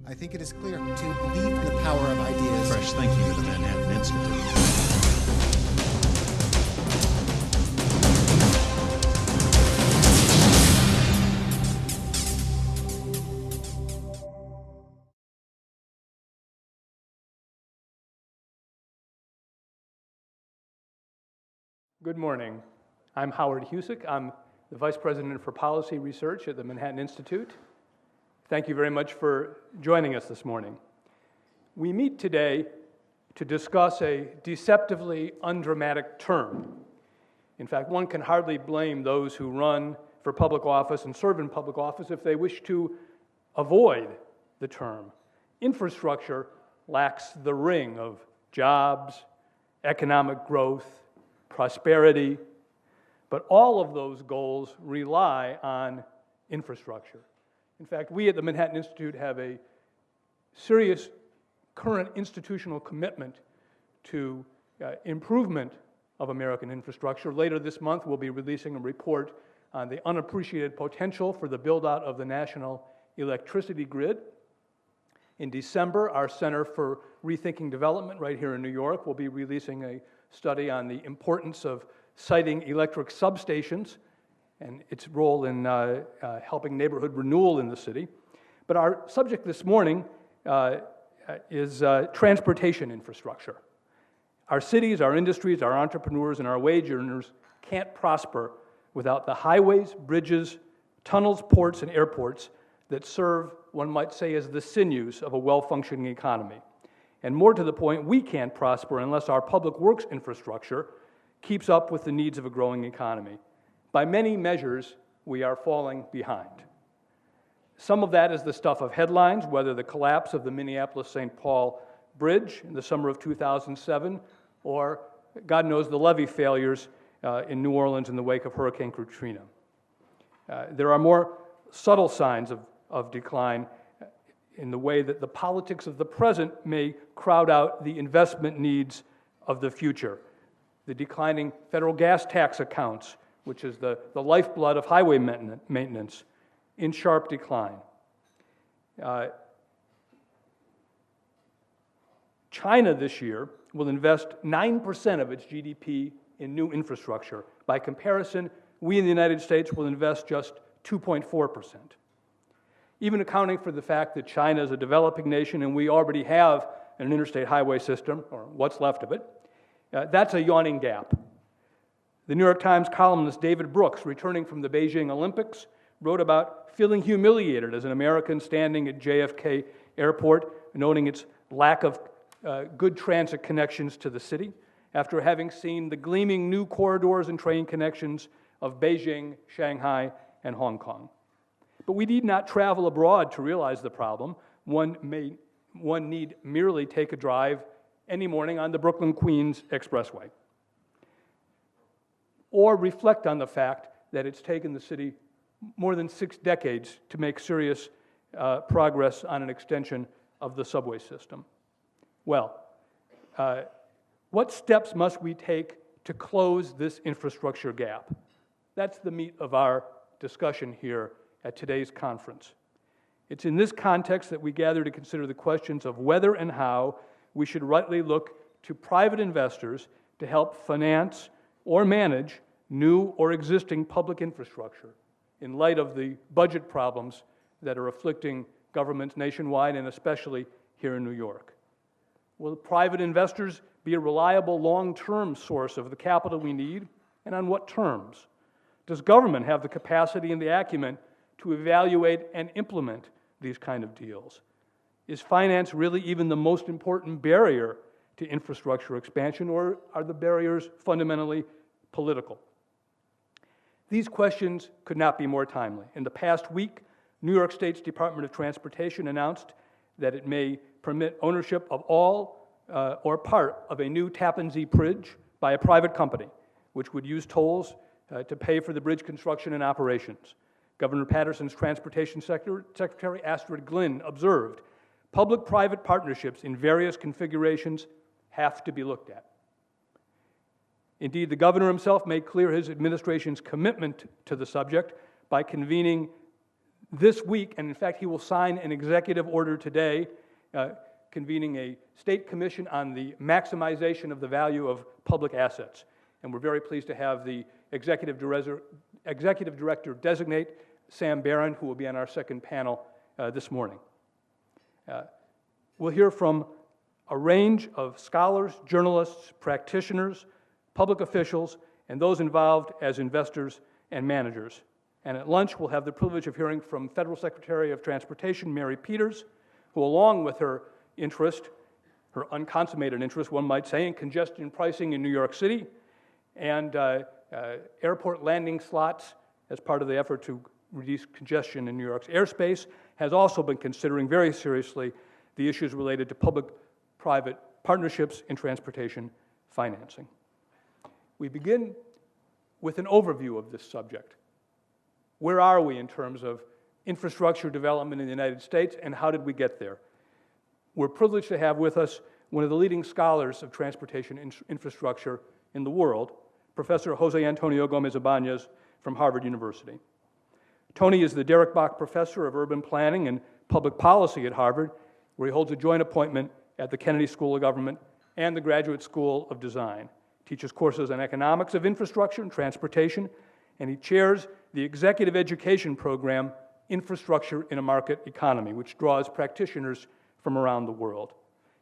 I think it is clear to believe in the power of ideas. Fresh thinking to the Manhattan Institute. Good morning. I'm Howard Husick. I'm the Vice President for Policy Research at the Manhattan Institute. Thank you very much for joining us this morning. We meet today to discuss a deceptively undramatic term. In fact, one can hardly blame those who run for public office and serve in public office if they wish to avoid the term. Infrastructure lacks the ring of jobs, economic growth, prosperity, but all of those goals rely on infrastructure. In fact, we at the Manhattan Institute have a serious current institutional commitment to improvement of American infrastructure. Later this month, we'll be releasing a report on the unappreciated potential for the build-out of the national electricity grid. In December, our Center for Rethinking Development right here in New York will be releasing a study on the importance of siting electric substations and its role in helping neighborhood renewal in the city. But our subject this morning is transportation infrastructure. Our cities, our industries, our entrepreneurs, and our wage earners can't prosper without the highways, bridges, tunnels, ports, and airports that serve, one might say, as the sinews of a well-functioning economy. And more to the point, we can't prosper unless our public works infrastructure keeps up with the needs of a growing economy. By many measures, we are falling behind. Some of that is the stuff of headlines, whether the collapse of the Minneapolis-St. Paul Bridge in the summer of 2007, or, God knows, the levee failures in New Orleans in the wake of Hurricane Katrina. There are more subtle signs of decline in the way that the politics of the present may crowd out the investment needs of the future. The declining federal gas tax accounts, which is the lifeblood of highway maintenance, in sharp decline. China this year will invest 9% of its GDP in new infrastructure. By comparison, we in the United States will invest just 2.4%. Even accounting for the fact that China is a developing nation and we already have an interstate highway system, or what's left of it, that's a yawning gap. The New York Times columnist David Brooks, returning from the Beijing Olympics, wrote about feeling humiliated as an American standing at JFK Airport, noting its lack of good transit connections to the city, after having seen the gleaming new corridors and train connections of Beijing, Shanghai, and Hong Kong. But we need not travel abroad to realize the problem. One need merely take a drive any morning on the Brooklyn-Queens Expressway, or reflect on the fact that it's taken the city more than 6 decades to make serious progress on an extension of the subway system. Well, what steps must we take to close this infrastructure gap? That's the meat of our discussion here at today's conference. It's in this context that we gather to consider the questions of whether and how we should rightly look to private investors to help finance or manage new or existing public infrastructure in light of the budget problems that are afflicting governments nationwide and especially here in New York. Will private investors be a reliable long-term source of the capital we need, and on what terms? Does government have the capacity and the acumen to evaluate and implement these kind of deals? Is finance really even the most important barrier to infrastructure expansion, or are the barriers fundamentally political? These questions could not be more timely. In the past week, New York State's Department of Transportation announced that it may permit ownership of all or part of a new Tappan Zee Bridge by a private company, which would use tolls to pay for the bridge construction and operations. Governor Patterson's Transportation Secretary Astrid Glynn observed, public-private partnerships in various configurations have to be looked at. Indeed, the governor himself made clear his administration's commitment to the subject by convening this week, and in fact, he will sign an executive order today convening a state commission on the maximization of the value of public assets. And we're very pleased to have the executive director designate, Sam Barron, who will be on our second panel this morning. We'll hear from a range of scholars, journalists, practitioners, public officials, and those involved as investors and managers. And at lunch, we'll have the privilege of hearing from Federal Secretary of Transportation, Mary Peters, who, along with her interest, her unconsummated interest, one might say, in congestion pricing in New York City and airport landing slots as part of the effort to reduce congestion in New York's airspace, has also been considering very seriously the issues related to public-private partnerships in transportation financing. We begin with an overview of this subject. Where are we in terms of infrastructure development in the United States, and how did we get there? We're privileged to have with us one of the leading scholars of transportation infrastructure in the world, Professor Jose Antonio Gómez-Ibáñez from Harvard University. Tony is the Derek Bach Professor of Urban Planning and Public Policy at Harvard, where he holds a joint appointment at the Kennedy School of Government and the Graduate School of Design. Teaches courses on economics of infrastructure and transportation, and he chairs the executive education program, Infrastructure in a Market Economy, which draws practitioners from around the world.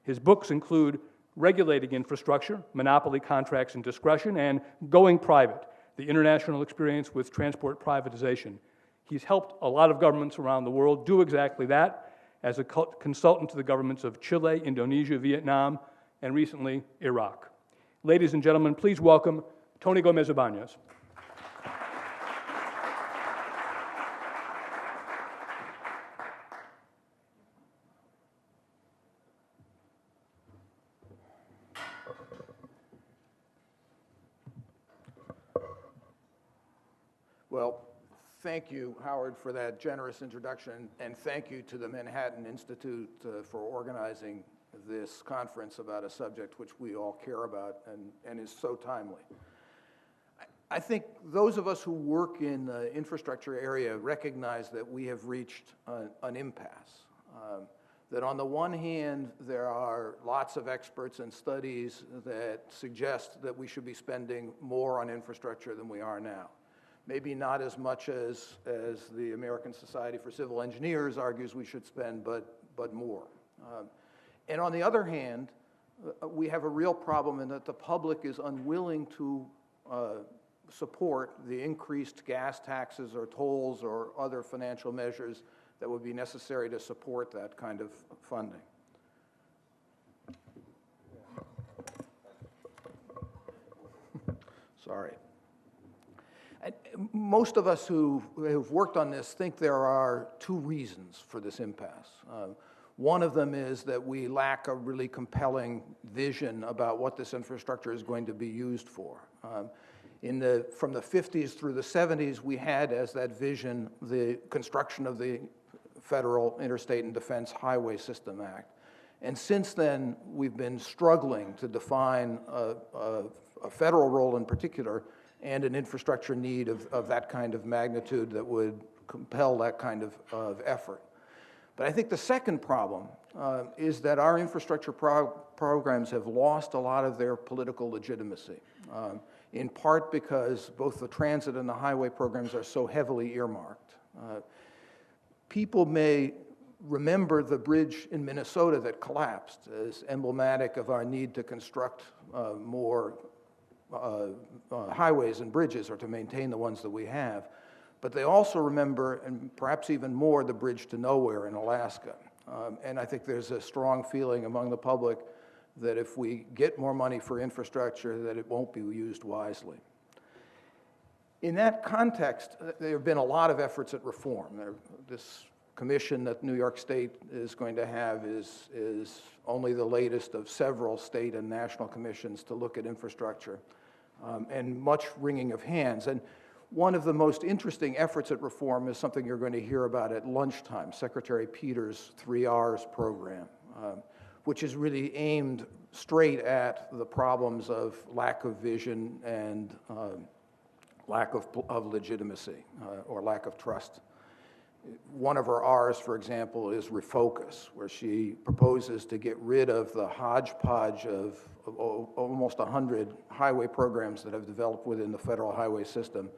His books include Regulating Infrastructure, Monopoly Contracts and Discretion, and Going Private, the International Experience with Transport Privatization. He's helped a lot of governments around the world do exactly that as a consultant to the governments of Chile, Indonesia, Vietnam, and recently, Iraq. Ladies and gentlemen, please welcome Tony Gómez-Ibáñez. Well, thank you, Howard, for that generous introduction, and thank you to the Manhattan Institute for organizing this conference about a subject which we all care about and is so timely. I think those of us who work in the infrastructure area recognize that we have reached an impasse. That on the one hand, there are lots of experts and studies that suggest that we should be spending more on infrastructure than we are now. Maybe not as much as the American Society for Civil Engineers argues we should spend, but more. And on the other hand, we have a real problem in that the public is unwilling to support the increased gas taxes or tolls or other financial measures that would be necessary to support that kind of funding. Sorry. Most of us who have worked on this think there are two reasons for this impasse. One of them is that we lack a really compelling vision about what this infrastructure is going to be used for. From the 50s through the 70s, we had as that vision the construction of the Federal Interstate and Defense Highway System Act. And since then, we've been struggling to define a federal role in particular and an infrastructure need of that kind of magnitude that would compel that kind of effort. But I think the second problem is that our infrastructure programs have lost a lot of their political legitimacy, in part because both the transit and the highway programs are so heavily earmarked. People may remember the bridge in Minnesota that collapsed as emblematic of our need to construct more highways and bridges, or to maintain the ones that we have. But they also remember, and perhaps even more, the bridge to nowhere in Alaska. And I think there's a strong feeling among the public that if we get more money for infrastructure, that it won't be used wisely. In that context, there have been a lot of efforts at reform. This commission that New York State is going to have is only the latest of several state and national commissions to look at infrastructure, and much wringing of hands. And one of the most interesting efforts at reform is something you're going to hear about at lunchtime, Secretary Peters' 3Rs program, which is really aimed straight at the problems of lack of vision and lack of legitimacy or lack of trust One of her R's, for example, is refocus, where she proposes to get rid of the hodgepodge of almost 100 highway programs that have developed within the federal highway system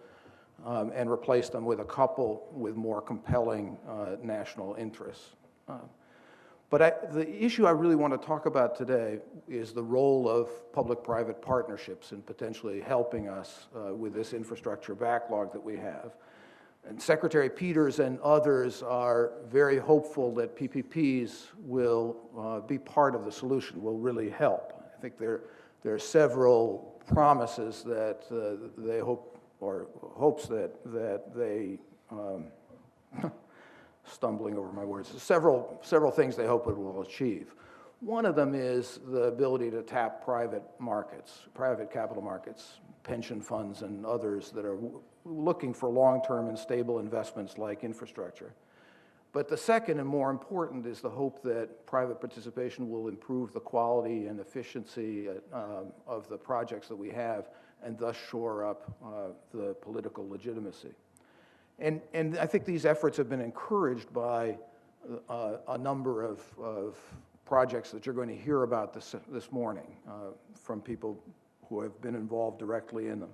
and replace them with a couple with more compelling national interests. But the issue I really want to talk about today is the role of public-private partnerships in potentially helping us with this infrastructure backlog that we have. And Secretary Peters and others are very hopeful that PPPs will be part of the solution, will really help. I think there are several promises that they hope, or hopes that they, stumbling over my words, several things they hope it will achieve. One of them is the ability to tap private markets, private capital markets, pension funds and others that are looking for long-term and stable investments like infrastructure. But the second and more important is the hope that private participation will improve the quality and efficiency of the projects that we have and thus shore up the political legitimacy. And I think these efforts have been encouraged by a number of projects that you're going to hear about this morning from people who have been involved directly in them.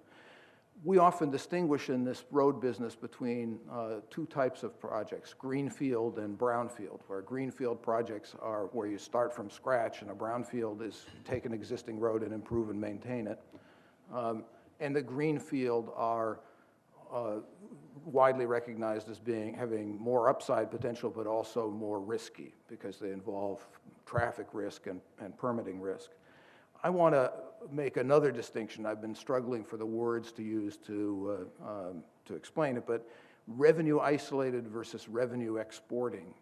We often distinguish in this road business between two types of projects, greenfield and brownfield, where greenfield projects are where you start from scratch, and a brownfield is take an existing road and improve and maintain it. And the greenfield are widely recognized as having more upside potential, but also more risky because they involve traffic risk and permitting risk. I want to make another distinction. I've been struggling for the words to use to explain it, but revenue isolated versus revenue exporting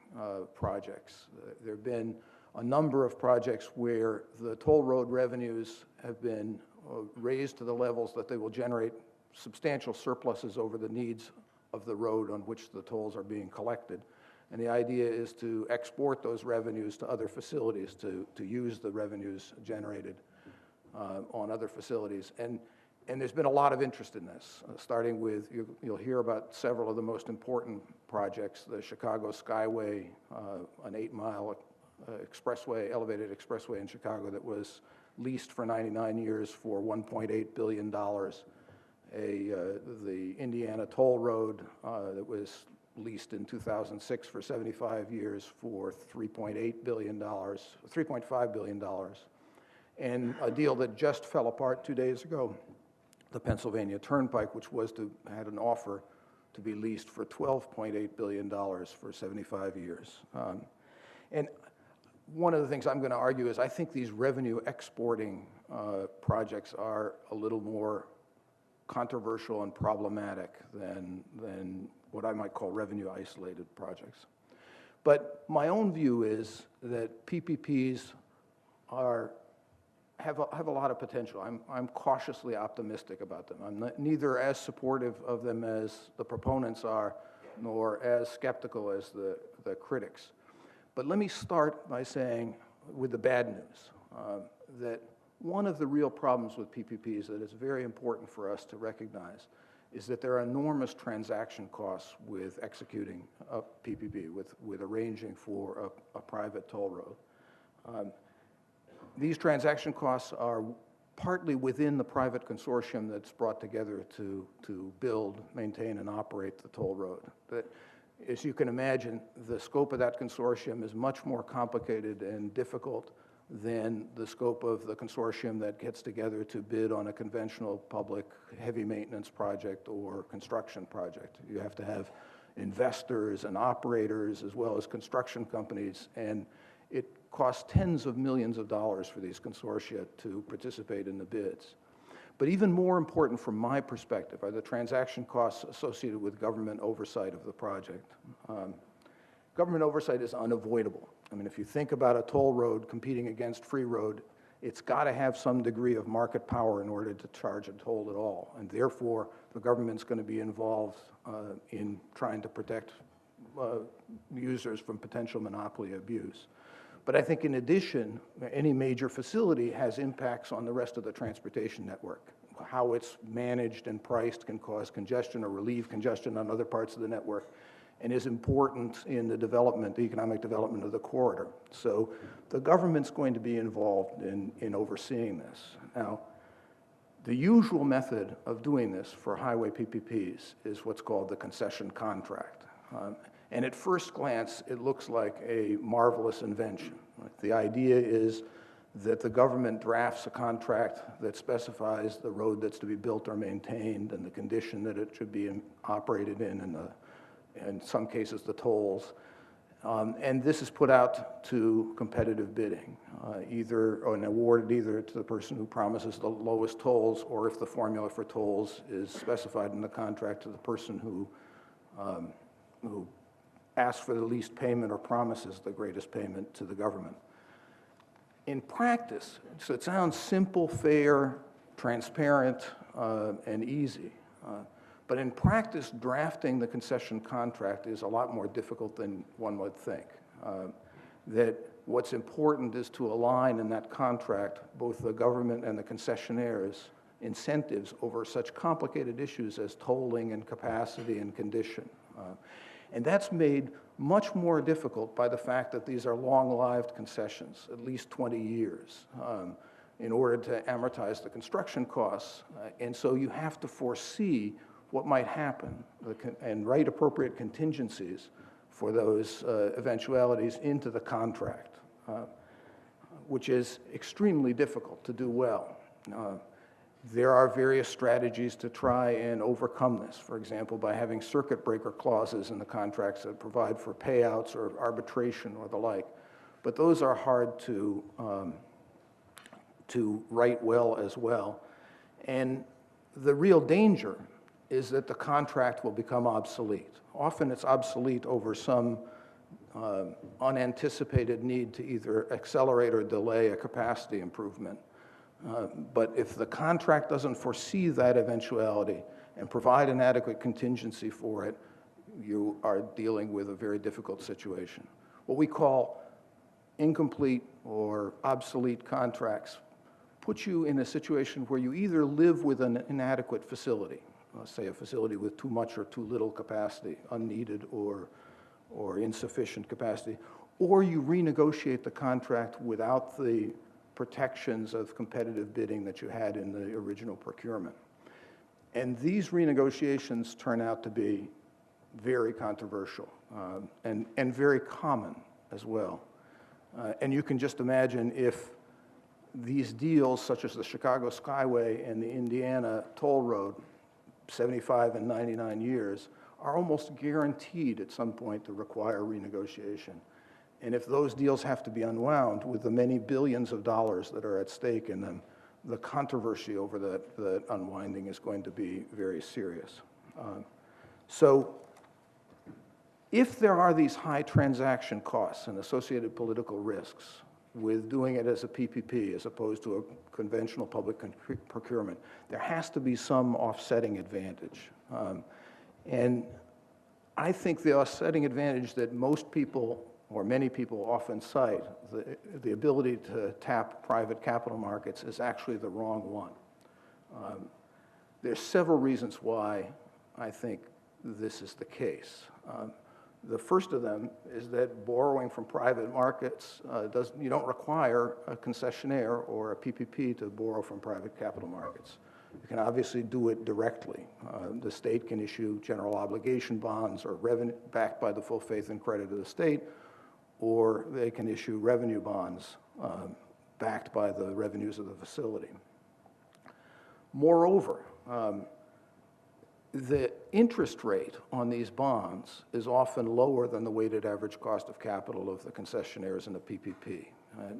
projects. There have been a number of projects where the toll road revenues have been raised to the levels that they will generate substantial surpluses over the needs of the road on which the tolls are being collected. And the idea is to export those revenues to other facilities, to use the revenues generated on other facilities. And there's been a lot of interest in this, starting with, you'll hear about several of the most important projects, the Chicago Skyway, an 8-mile expressway, elevated expressway in Chicago that was leased for 99 years for $1.8 billion. The Indiana Toll Road that was leased in 2006 for 75 years for $3.5 billion. And a deal that just fell apart 2 days ago, the Pennsylvania Turnpike, which had an offer to be leased for $12.8 billion for 75 years. And one of the things I'm going to argue is I think these revenue exporting projects are a little more controversial and problematic than what I might call revenue isolated projects. But my own view is that PPPs have a lot of potential. I'm cautiously optimistic about them. I'm neither as supportive of them as the proponents are, nor as skeptical as the critics. But let me start by saying, with the bad news, that one of the real problems with PPPs that is very important for us to recognize is that there are enormous transaction costs with executing a PPP, with arranging for a private toll road. These transaction costs are partly within the private consortium that's brought together to build, maintain, and operate the toll road. But as you can imagine, the scope of that consortium is much more complicated and difficult than the scope of the consortium that gets together to bid on a conventional public heavy maintenance project or construction project. You have to have investors and operators as well as construction companies, and it costs tens of millions of dollars for these consortia to participate in the bids. But even more important from my perspective are the transaction costs associated with government oversight of the project. Government oversight is unavoidable. I mean, if you think about a toll road competing against free road, it's got to have some degree of market power in order to charge a toll at all. And therefore, the government's going to be involved in trying to protect users from potential monopoly abuse. But I think in addition, any major facility has impacts on the rest of the transportation network. How it's managed and priced can cause congestion or relieve congestion on other parts of the network. and is important in the development, the economic development of the corridor. So the government's going to be involved in overseeing this. Now, the usual method of doing this for highway PPPs is what's called the concession contract. And at first glance, it looks like a marvelous invention. The idea is that the government drafts a contract that specifies the road that's to be built or maintained and the condition that it should be operated in some cases, the tolls. And this is put out to competitive bidding, and awarded either to the person who promises the lowest tolls, or if the formula for tolls is specified in the contract, to the person who asks for the least payment or promises the greatest payment to the government. In practice, so it sounds simple, fair, transparent, and easy. But in practice, drafting the concession contract is a lot more difficult than one would think. That what's important is to align in that contract both the government and the concessionaires' incentives over such complicated issues as tolling and capacity and condition. And that's made much more difficult by the fact that these are long-lived concessions, at least 20 years, in order to amortize the construction costs. And so you have to foresee what might happen and write appropriate contingencies for those eventualities into the contract, which is extremely difficult to do well. There are various strategies to try and overcome this, for example, by having circuit breaker clauses in the contracts that provide for payouts or arbitration or the like. But those are hard to write well as well. And the real danger is that the contract will become obsolete. Often it's obsolete over some unanticipated need to either accelerate or delay a capacity improvement. But if the contract doesn't foresee that eventuality and provide an adequate contingency for it, you are dealing with a very difficult situation. What we call incomplete or obsolete contracts put you in a situation where you either live with an inadequate facility, say a facility with too much or too little capacity, unneeded or insufficient capacity, or you renegotiate the contract without the protections of competitive bidding that you had in the original procurement. And these renegotiations turn out to be very controversial and very common as well. And you can just imagine if these deals, such as the Chicago Skyway and the Indiana Toll Road, 75 and 99 years, are almost guaranteed at some point to require renegotiation. And if those deals have to be unwound with the many billions of dollars that are at stake in them, the controversy over that unwinding is going to be very serious. So if there are these high transaction costs and associated political risks with doing it as a PPP as opposed to a conventional public procurement, there has to be some offsetting advantage. And I think the offsetting advantage that most people or many people often cite, the ability to tap private capital markets, is actually the wrong one. There's several reasons why I think this is the case. The first of them is that borrowing from private markets, you don't require a concessionaire or a PPP to borrow from private capital markets. You can obviously do it directly. The state can issue general obligation bonds or revenue backed by the full faith and credit of the state, or they can issue revenue bonds backed by the revenues of the facility. Moreover, the interest rate on these bonds is often lower than the weighted average cost of capital of the concessionaires in the PPP.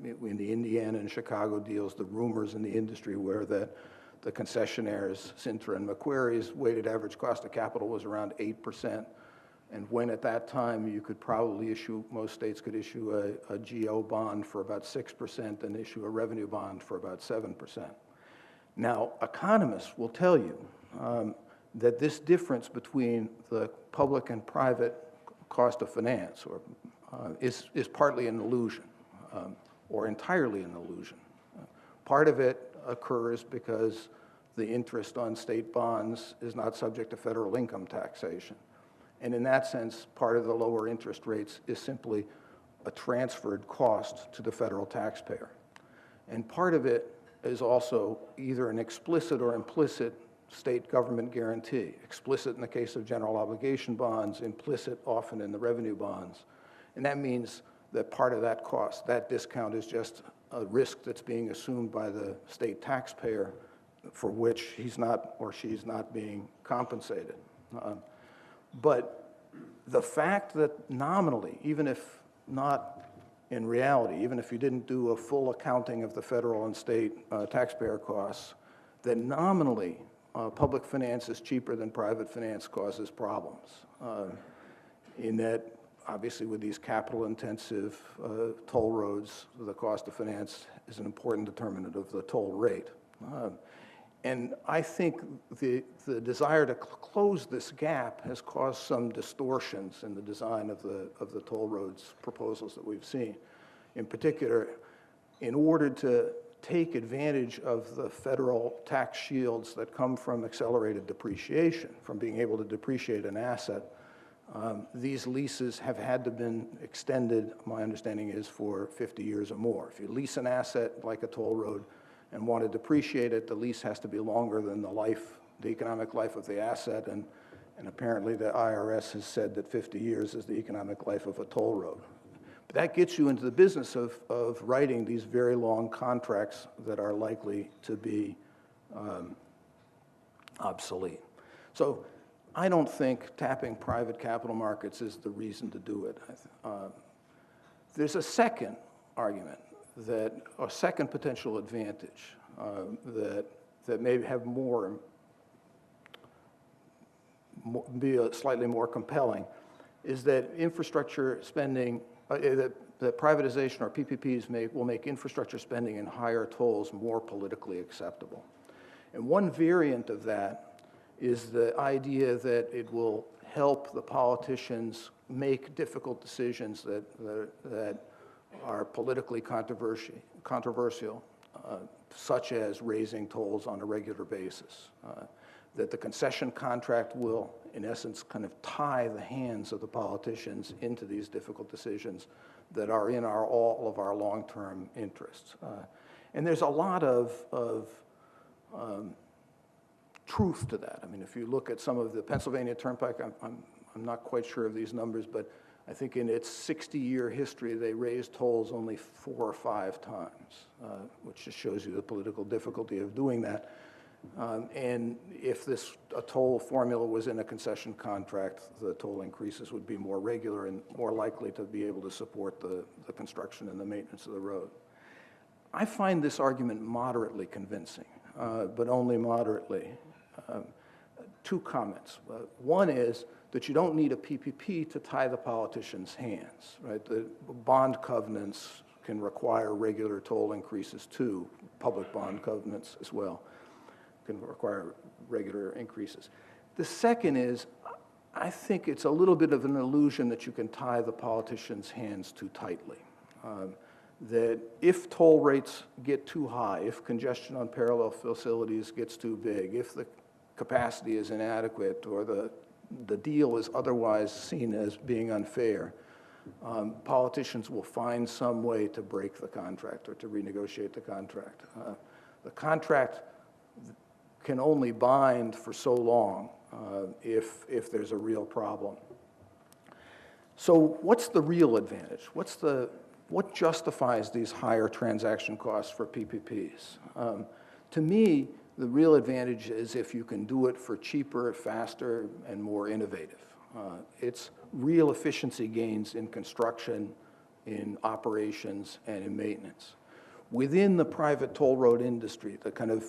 In the Indiana and Chicago deals, the rumors in the industry were that the concessionaires, Sintra and Macquarie's weighted average cost of capital was around 8%. And when at that time you could probably issue, most states could issue a GO bond for about 6% and issue a revenue bond for about 7%. Now, economists will tell you that this difference between the public and private cost of finance is partly an illusion, or entirely an illusion. Part of it occurs because the interest on state bonds is not subject to federal income taxation. And in that sense, part of the lower interest rates is simply a transferred cost to the federal taxpayer. And part of it is also either an explicit or implicit state government guarantee, explicit in the case of general obligation bonds, implicit often in the revenue bonds. And that means that part of that cost, that discount, is just a risk that's being assumed by the state taxpayer for which he's not or she's not being compensated. But the fact that nominally, even if not in reality, even if you didn't do a full accounting of the federal and state taxpayer costs, that nominally public finance is cheaper than private finance causes problems. In that, obviously, with these capital-intensive toll roads, the cost of finance is an important determinant of the toll rate. And I think the desire to close this gap has caused some distortions in the design of the toll roads proposals that we've seen. In particular, in order to take advantage of the federal tax shields that come from accelerated depreciation, from being able to depreciate an asset, these leases have had to been extended, my understanding is, for 50 years or more. If you lease an asset like a toll road and want to depreciate it, the lease has to be longer than the economic life of the asset, and apparently the IRS has said that 50 years is the economic life of a toll road. But that gets you into the business of writing these very long contracts that are likely to be obsolete. So I don't think tapping private capital markets is the reason to do it. There's a second argument, a second potential advantage that may have be slightly more compelling, is that infrastructure spending, that privatization or PPPs will make infrastructure spending and higher tolls more politically acceptable. And one variant of that is the idea that it will help the politicians make difficult decisions that are politically controversial, such as raising tolls on a regular basis. That the concession contract will, in essence, kind of tie the hands of the politicians into these difficult decisions that are in all of our long-term interests. And there's a lot of truth to that. I mean, if you look at some of the Pennsylvania Turnpike, I'm not quite sure of these numbers, but I think in its 60-year history, they raised tolls only 4 or 5 times, which just shows you the political difficulty of doing that. And if a toll formula was in a concession contract, the toll increases would be more regular and more likely to be able to support the construction and the maintenance of the road. I find this argument moderately convincing, but only moderately. 2 comments. One is that you don't need a PPP to tie the politicians' hands, right? The bond covenants can require regular toll increases too, public bond covenants as well can require regular increases. The second is, I think it's a little bit of an illusion that you can tie the politicians' hands too tightly. That if toll rates get too high, if congestion on parallel facilities gets too big, if the capacity is inadequate or the deal is otherwise seen as being unfair, politicians will find some way to break the contract or to renegotiate the contract. The contract can only bind for so long if there's a real problem. So what's the real advantage? What justifies these higher transaction costs for PPPs? To me, the real advantage is if you can do it for cheaper, faster, and more innovative. It's real efficiency gains in construction, in operations, and in maintenance. Within the private toll road industry, the kind of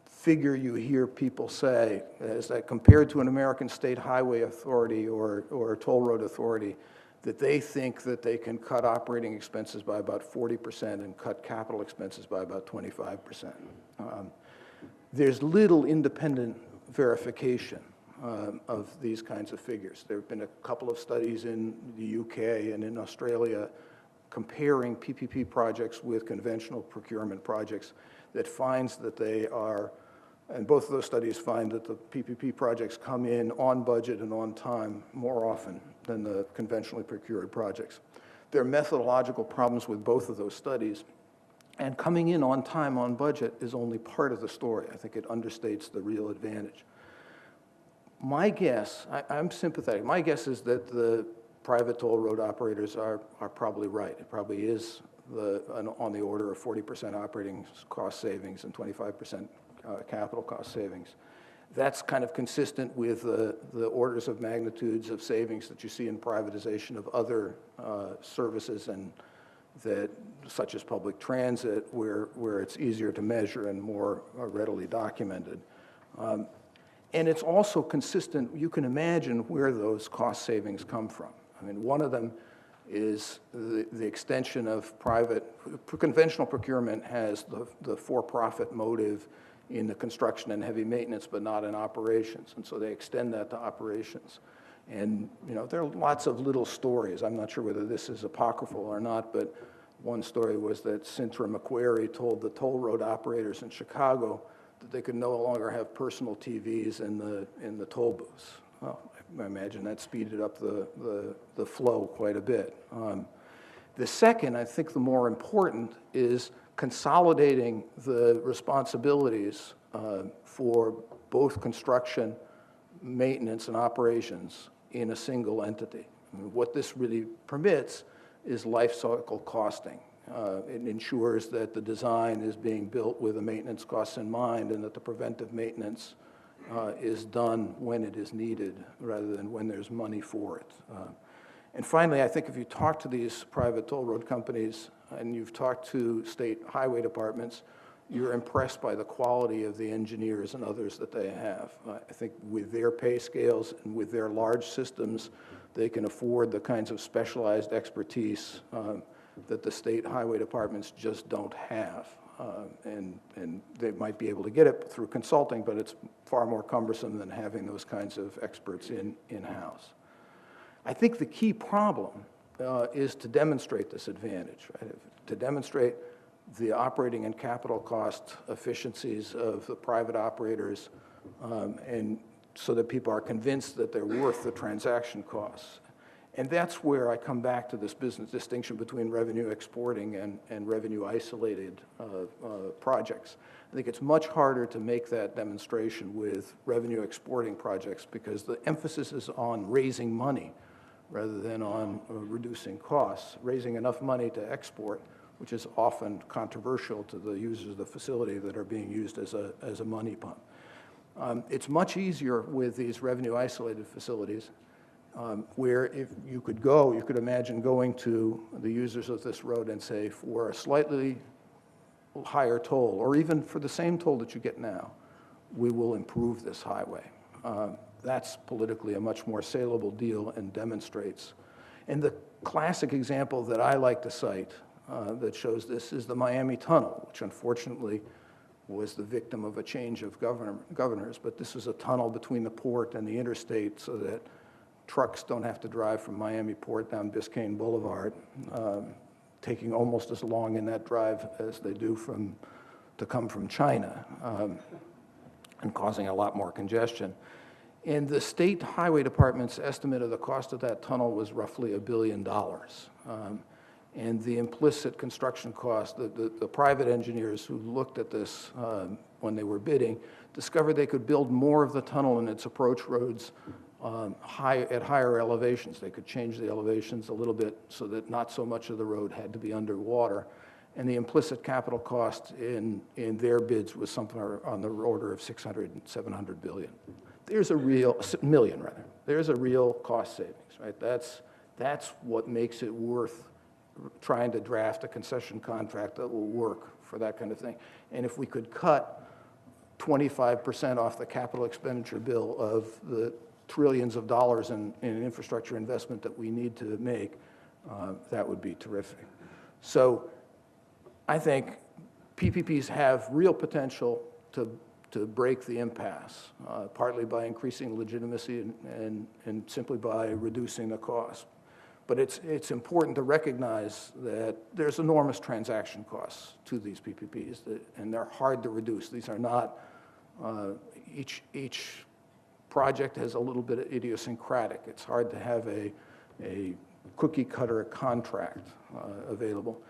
figure you hear people say is that compared to an American state highway authority or a toll road authority, that they think that they can cut operating expenses by about 40% and cut capital expenses by about 25%. There's little independent verification of these kinds of figures. There have been a couple of studies in the UK and in Australia comparing PPP projects with conventional procurement projects that finds that they are And both of those studies find that the PPP projects come in on budget and on time more often than the conventionally procured projects. There are methodological problems with both of those studies, and coming in on time, on budget, is only part of the story. I think it understates the real advantage. My guess, I'm sympathetic, my guess is that the private toll road operators are probably right. It probably is on the order of 40% operating cost savings and 25% capital cost savings. That's kind of consistent with the orders of magnitudes of savings that you see in privatization of other services and that, such as public transit, where it's easier to measure and more readily documented. And it's also consistent, you can imagine where those cost savings come from. I mean, one of them is the extension of conventional procurement has the for-profit motive in the construction and heavy maintenance, but not in operations. And so they extend that to operations. And, you know, there are lots of little stories. I'm not sure whether this is apocryphal or not, but one story was that Sintra McQuarrie told the toll road operators in Chicago that they could no longer have personal TVs in the toll booths. Well, I imagine that speeded up the flow quite a bit. The second, I think the more important, is consolidating the responsibilities for both construction, maintenance, and operations in a single entity. I mean, what this really permits is life cycle costing. It ensures that the design is being built with the maintenance costs in mind and that the preventive maintenance is done when it is needed rather than when there's money for it. And finally, I think if you talk to these private toll road companies and you've talked to state highway departments, you're impressed by the quality of the engineers and others that they have. I think with their pay scales and with their large systems, they can afford the kinds of specialized expertise that the state highway departments just don't have. And they might be able to get it through consulting, but it's far more cumbersome than having those kinds of experts in-house. I think the key problem is to demonstrate this advantage, right? To demonstrate the operating and capital cost efficiencies of the private operators, and so that people are convinced that they're worth the transaction costs. And that's where I come back to this business distinction between revenue exporting and revenue isolated projects. I think it's much harder to make that demonstration with revenue exporting projects because the emphasis is on raising money rather than on reducing costs, raising enough money to export, which is often controversial to the users of the facility that are being used as a money pump. It's much easier with these revenue isolated facilities where if you could imagine going to the users of this road and say, for a slightly higher toll, or even for the same toll that you get now, we will improve this highway. That's politically a much more saleable deal and demonstrates. And the classic example that I like to cite that shows this is the Miami Tunnel, which unfortunately was the victim of a change of governors, but this is a tunnel between the port and the interstate so that trucks don't have to drive from Miami Port down Biscayne Boulevard, taking almost as long in that drive as they do to come from China, and causing a lot more congestion. And the state highway department's estimate of the cost of that tunnel was roughly $1 billion. And the implicit construction cost, the private engineers who looked at this when they were bidding, discovered they could build more of the tunnel and its approach roads at higher elevations. They could change the elevations a little bit so that not so much of the road had to be underwater. And the implicit capital cost in their bids was something on the order of 600 and 700 billion. There's a real, million rather. There's a real cost savings, right? That's what makes it worth trying to draft a concession contract that will work for that kind of thing. And if we could cut 25% off the capital expenditure bill of the trillions of dollars in infrastructure investment that we need to make, that would be terrific. So I think PPPs have real potential to break the impasse, partly by increasing legitimacy and simply by reducing the cost. But it's important to recognize that there's enormous transaction costs to these PPPs, and they're hard to reduce. These are not Each project is a little bit idiosyncratic. It's hard to have a cookie cutter contract available.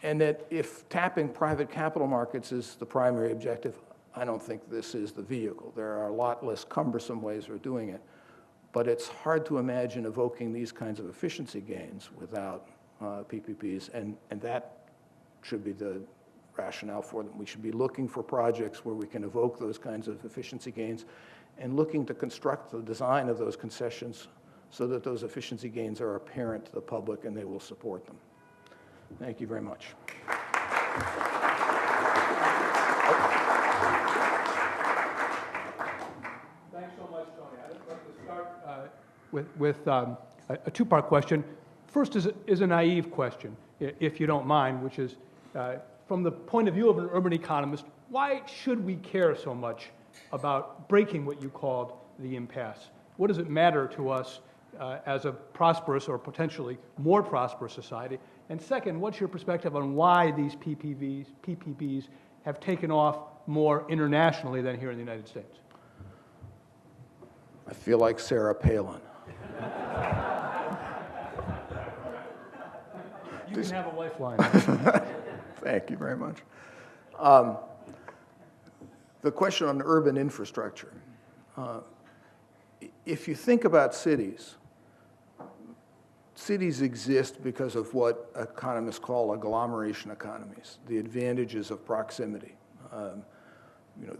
And that if tapping private capital markets is the primary objective, I don't think this is the vehicle. There are a lot less cumbersome ways of doing it, but it's hard to imagine evoking these kinds of efficiency gains without PPPs, and that should be the rationale for them. We should be looking for projects where we can evoke those kinds of efficiency gains and looking to construct the design of those concessions so that those efficiency gains are apparent to the public and they will support them. Thank you very much. Thanks so much, Tony. I'd like to start with a two-part question. First is a naive question, if you don't mind, which is, from the point of view of an urban economist, why should we care so much about breaking what you called the impasse? What does it matter to us as a prosperous or potentially more prosperous society? And second, what's your perspective on why these PPPs have taken off more internationally than here in the United States? I feel like Sarah Palin. You can have a lifeline. Thank you very much. The question on urban infrastructure. If you think about cities, cities exist because of what economists call agglomeration economies, the advantages of proximity.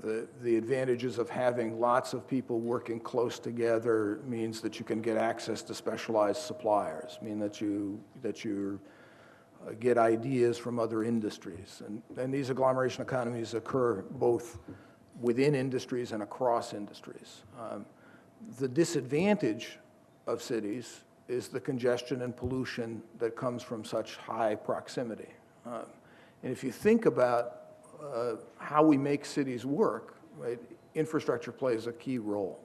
The advantages of having lots of people working close together means that you can get access to specialized suppliers, mean that you get ideas from other industries. And these agglomeration economies occur both within industries and across industries. The disadvantage of cities is the congestion and pollution that comes from such high proximity. And if you think about how we make cities work, right, infrastructure plays a key role.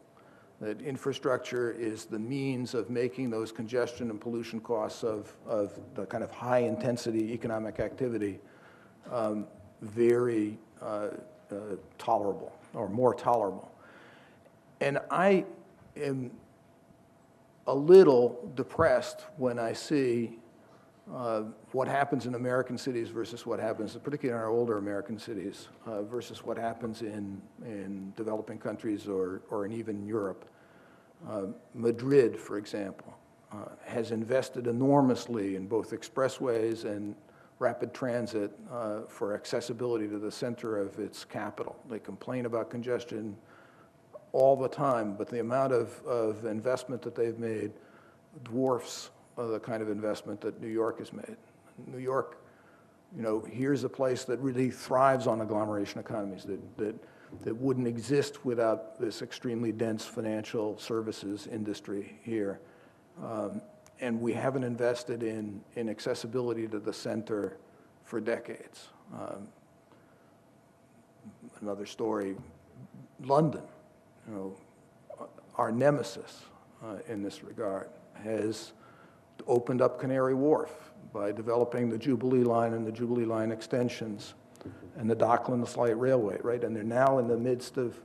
That infrastructure is the means of making those congestion and pollution costs of the kind of high-intensity economic activity very tolerable, or more tolerable. And I am a little depressed when I see what happens in American cities versus what happens, particularly in our older American cities, versus what happens in developing countries or in even Europe. Madrid, for example, has invested enormously in both expressways and rapid transit for accessibility to the center of its capital. They complain about congestion all the time, but the amount of investment that they've made dwarfs the kind of investment that New York has made. New York, here's a place that really thrives on agglomeration economies, that wouldn't exist without this extremely dense financial services industry here. And we haven't invested in accessibility to the center for decades. Another story, London, our nemesis in this regard, has opened up Canary Wharf by developing the Jubilee Line and the Jubilee Line extensions and the Docklands Light Railway, right? And they're now in the midst of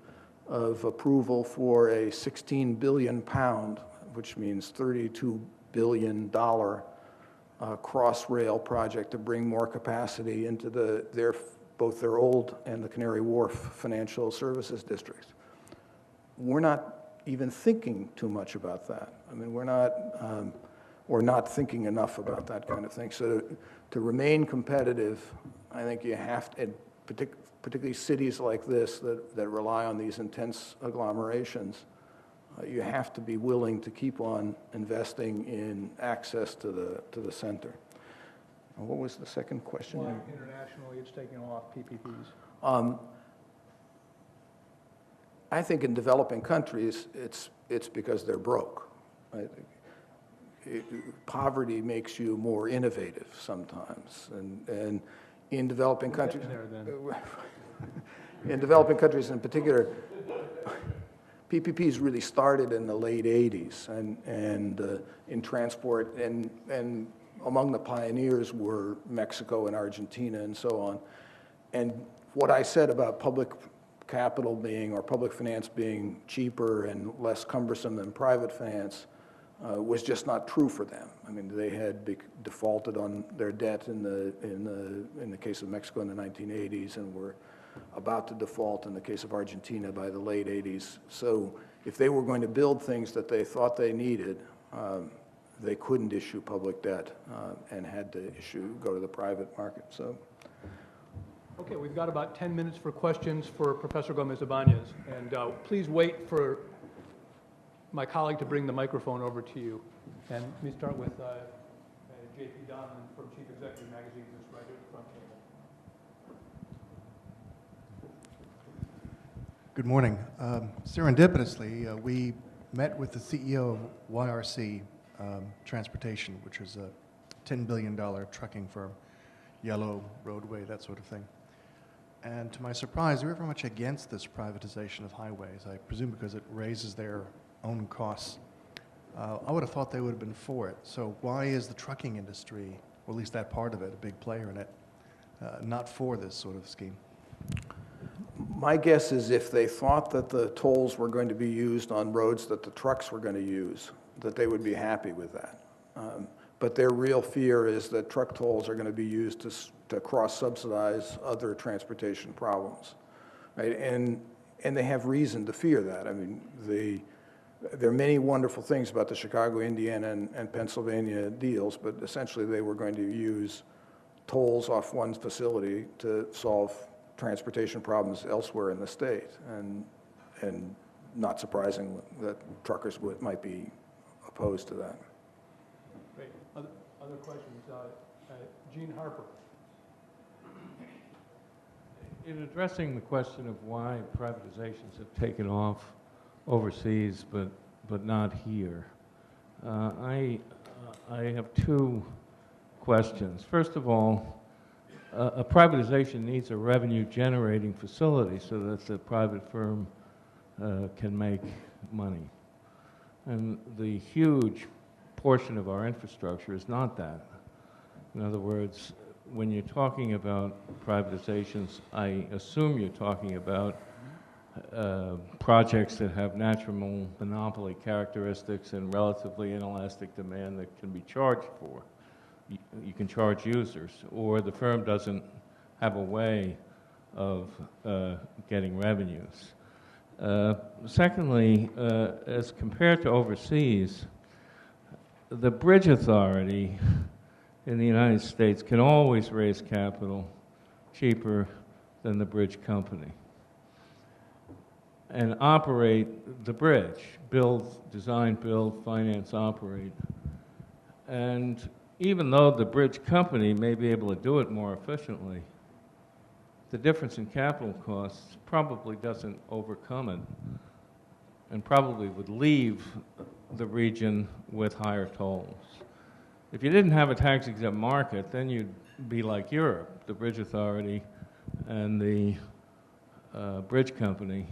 approval for a 16 billion pound, which means $32 billion cross-rail project to bring more capacity into both their old and the Canary Wharf financial services districts. We're not even thinking too much about that. I mean, we're not thinking enough about that kind of thing. So to remain competitive, I think you have to, particularly cities like this that rely on these intense agglomerations, you have to be willing to keep on investing in access to the center. What was the second question? Why internationally it's taking off PPPs? I think in developing countries, it's because they're broke. Right? Poverty makes you more innovative sometimes, and in developing countries, in developing countries in particular, PPPs really started in the late '80s, and in transport, and among the pioneers were Mexico and Argentina and so on. And what I said about capital being, or public finance being cheaper and less cumbersome than private finance was just not true for them. I mean, they had defaulted on their debt in the case of Mexico in the 1980s, and were about to default in the case of Argentina by the late 80s. So if they were going to build things that they thought they needed, they couldn't issue public debt and had to go to the private market. So. Okay, we've got about 10 minutes for questions for Professor Gómez-Ibáñez, and please wait for my colleague to bring the microphone over to you. And let me start with J.P. Donovan from Chief Executive Magazine, who's right here at the front table. Good morning. Serendipitously, we met with the CEO of YRC Transportation, which is a $10 billion trucking firm, yellow roadway, that sort of thing. And to my surprise, they were very much against this privatization of highways, I presume because it raises their own costs. I would have thought they would have been for it. So why is the trucking industry, or at least that part of it, a big player in it, not for this sort of scheme? My guess is if they thought that the tolls were going to be used on roads that the trucks were going to use, that they would be happy with that. But their real fear is that truck tolls are going to be used to cross-subsidize other transportation problems, right? And they have reason to fear that. I mean, there are many wonderful things about the Chicago, Indiana, and Pennsylvania deals, but essentially they were going to use tolls off one facility to solve transportation problems elsewhere in the state, and not surprising that truckers might be opposed to that. Great. Other questions? Gene Harper. In addressing the question of why privatizations have taken off overseas but not here, I have two questions. First of all, a privatization needs a revenue-generating facility so that the private firm can make money. And the huge portion of our infrastructure is not that. In other words, when you're talking about privatizations, I assume you're talking about projects that have natural monopoly characteristics and relatively inelastic demand that can be charged for. You can charge users, or the firm doesn't have a way of getting revenues. Secondly, as compared to overseas, the bridge authority in the United States can always raise capital cheaper than the bridge company and operate the bridge, design, build, finance, operate. And even though the bridge company may be able to do it more efficiently, the difference in capital costs probably doesn't overcome it and probably would leave the region with higher tolls. If you didn't have a tax-exempt market, then you'd be like Europe. The bridge authority and the bridge company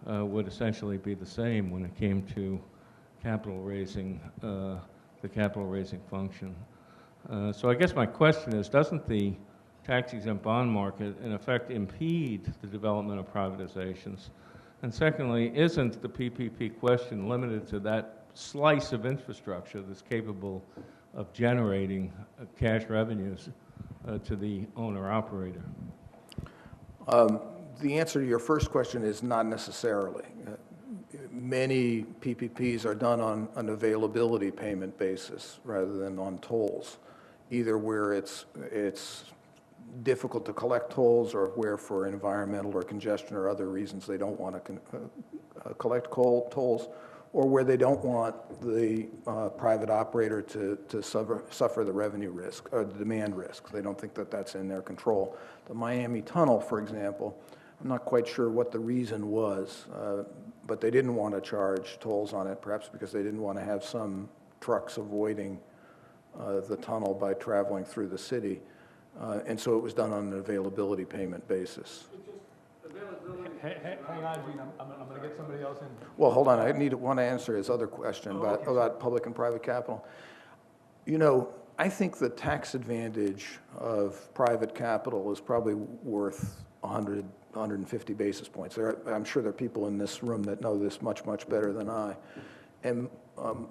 would essentially be the same when it came to capital raising, the capital raising function. So I guess my question is, doesn't the tax-exempt bond market in effect impede the development of privatizations? And secondly, isn't the PPP question limited to that slice of infrastructure that's capable of generating cash revenues to the owner-operator? The answer to your first question is not necessarily. Many PPPs are done on an availability payment basis rather than on tolls, either where it's difficult to collect tolls or where for environmental or congestion or other reasons they don't want to collect tolls, or where they don't want the private operator to suffer the revenue risk or the demand risk. They don't think that that's in their control. The Miami Tunnel, for example, I'm not quite sure what the reason was, but they didn't want to charge tolls on it, perhaps because they didn't want to have some trucks avoiding the tunnel by traveling through the city. And so it was done on an availability payment basis. Hang on, Gene. I'm going to get somebody else in. Well, hold on. I want to answer his other question about public and private capital. You know, I think the tax advantage of private capital is probably worth 100, 150 basis points. I'm sure there are people in this room that know this much, much better than I. And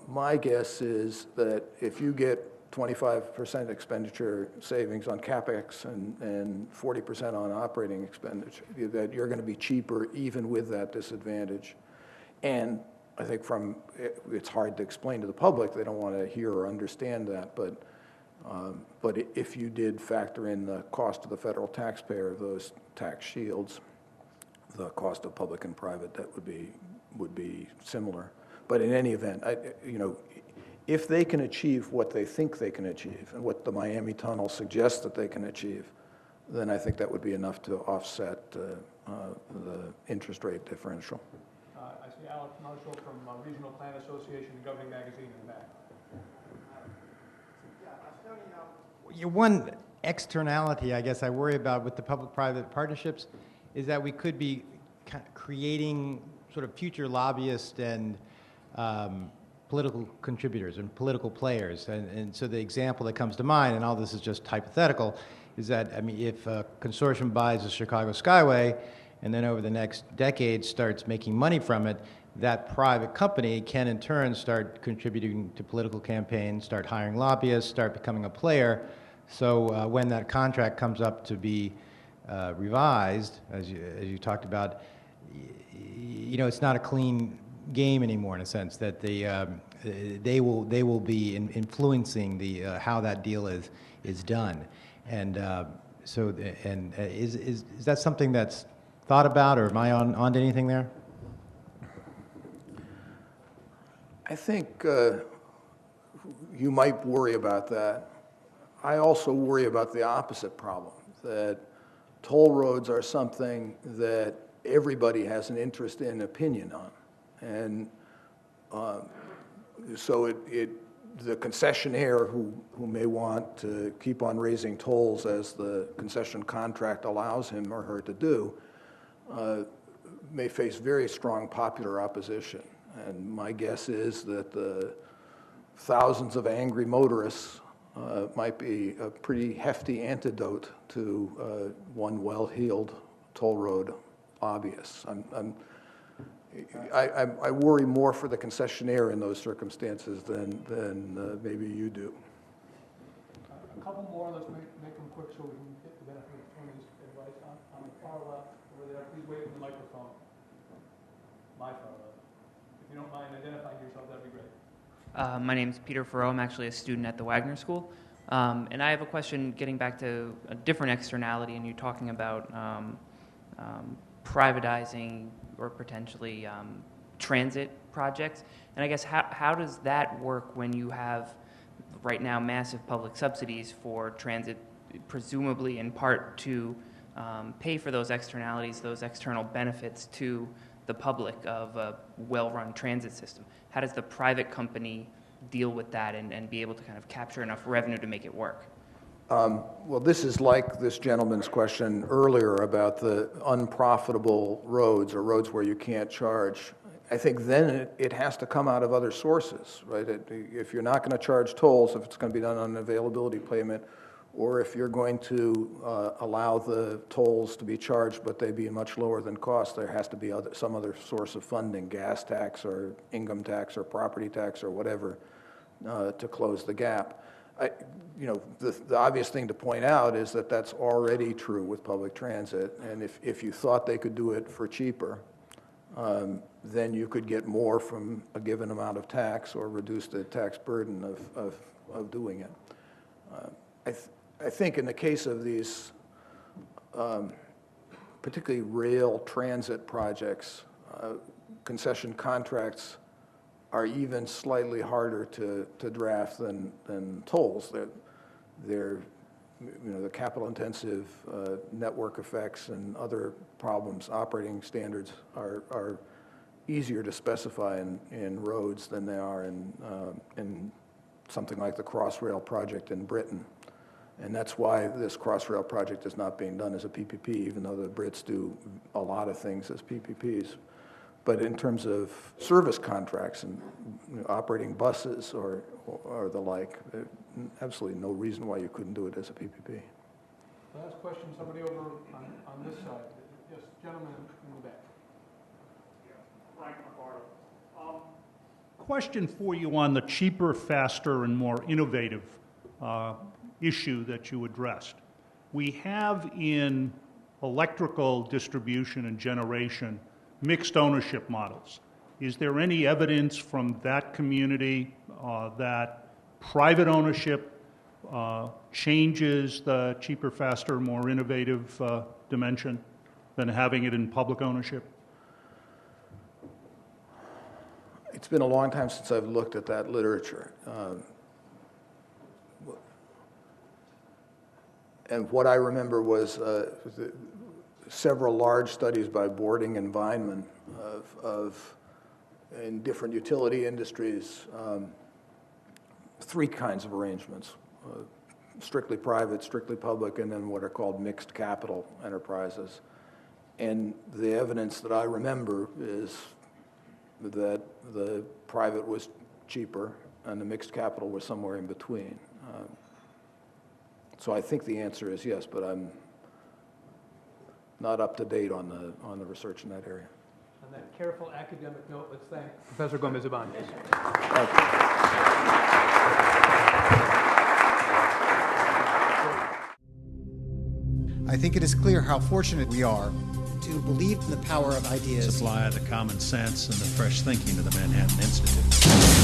my guess is that if you get 25% expenditure savings on CapEx and 40% on operating expenditure, that you're going to be cheaper even with that disadvantage. And I think it's hard to explain to the public, they don't want to hear or understand that, but if you did factor in the cost of the federal taxpayer of those tax shields, the cost of public and private, that would be similar. But in any event, if they can achieve what they think they can achieve and what the Miami Tunnel suggests that they can achieve, then I think that would be enough to offset the interest rate differential. I see Alex Marshall from Regional Plan Association and Governing Magazine in the back. One externality, I guess, I worry about with the public-private partnerships is that we could be creating sort of future lobbyists and political contributors and political players. And so the example that comes to mind, and all this is just hypothetical, is that, I mean, if a consortium buys the Chicago Skyway and then over the next decade starts making money from it, that private company can in turn start contributing to political campaigns, start hiring lobbyists, start becoming a player. So when that contract comes up to be revised, as you talked about, it's not a clean game anymore in a sense that they will be influencing how that deal is done, and is that something that's thought about, or am I on to anything there? I think you might worry about that. I also worry about the opposite problem, that toll roads are something that everybody has an interest in opinion on. And so the concessionaire who may want to keep on raising tolls as the concession contract allows him or her to do may face very strong popular opposition. And my guess is that the thousands of angry motorists might be a pretty hefty antidote to one well-heeled toll road lobbyist. I worry more for the concessionaire in those circumstances than maybe you do. A couple more. Let's make them quick so we can get the benefit of Tony's advice. On the far left over there, please wait for the microphone. My far left. If you don't mind identifying yourself, that'd be great. My name's Peter Farrow. I'm actually a student at the Wagner School. And I have a question getting back to a different externality, and you're talking about privatizing or potentially transit projects. And I guess how does that work when you have right now massive public subsidies for transit, presumably in part to pay for those externalities, those external benefits to the public of a well-run transit system? How does the private company deal with that and be able to kind of capture enough revenue to make it work? Well, this is like this gentleman's question earlier about the unprofitable roads or roads where you can't charge. I think then it has to come out of other sources, right? If you're not going to charge tolls, if it's going to be done on an availability payment, or if you're going to allow the tolls to be charged but they be much lower than cost, there has to be some other source of funding, gas tax or income tax or property tax or whatever, to close the gap. The obvious thing to point out is that that's already true with public transit, and if you thought they could do it for cheaper, then you could get more from a given amount of tax or reduce the tax burden of doing it. I think in the case of these particularly rail transit projects, concession contracts are even slightly harder to draft than tolls. They're the capital-intensive network effects and other problems, operating standards are easier to specify in roads than they are in something like the Crossrail project in Britain. And that's why this Crossrail project is not being done as a PPP, even though the Brits do a lot of things as PPPs. But in terms of service contracts and operating buses or the like, there's absolutely no reason why you couldn't do it as a PPP. Last question, somebody over on this side. Yes, gentleman in the back. Frank McArdle. Question for you on the cheaper, faster, and more innovative issue that you addressed. We have in electrical distribution and generation mixed ownership models. Is there any evidence from that community that private ownership changes the cheaper, faster, more innovative dimension than having it in public ownership? It's been a long time since I've looked at that literature. And what I remember was several large studies by Bording and Weinman in different utility industries, three kinds of arrangements, strictly private, strictly public, and then what are called mixed capital enterprises. And the evidence that I remember is that the private was cheaper and the mixed capital was somewhere in between. So I think the answer is yes, but I'm not up to date on the research in that area. On that careful academic note, let's thank Professor Gómez-Ibáñez. Thank you. I think it is clear how fortunate we are to believe in the power of ideas. Supply the common sense and the fresh thinking of the Manhattan Institute.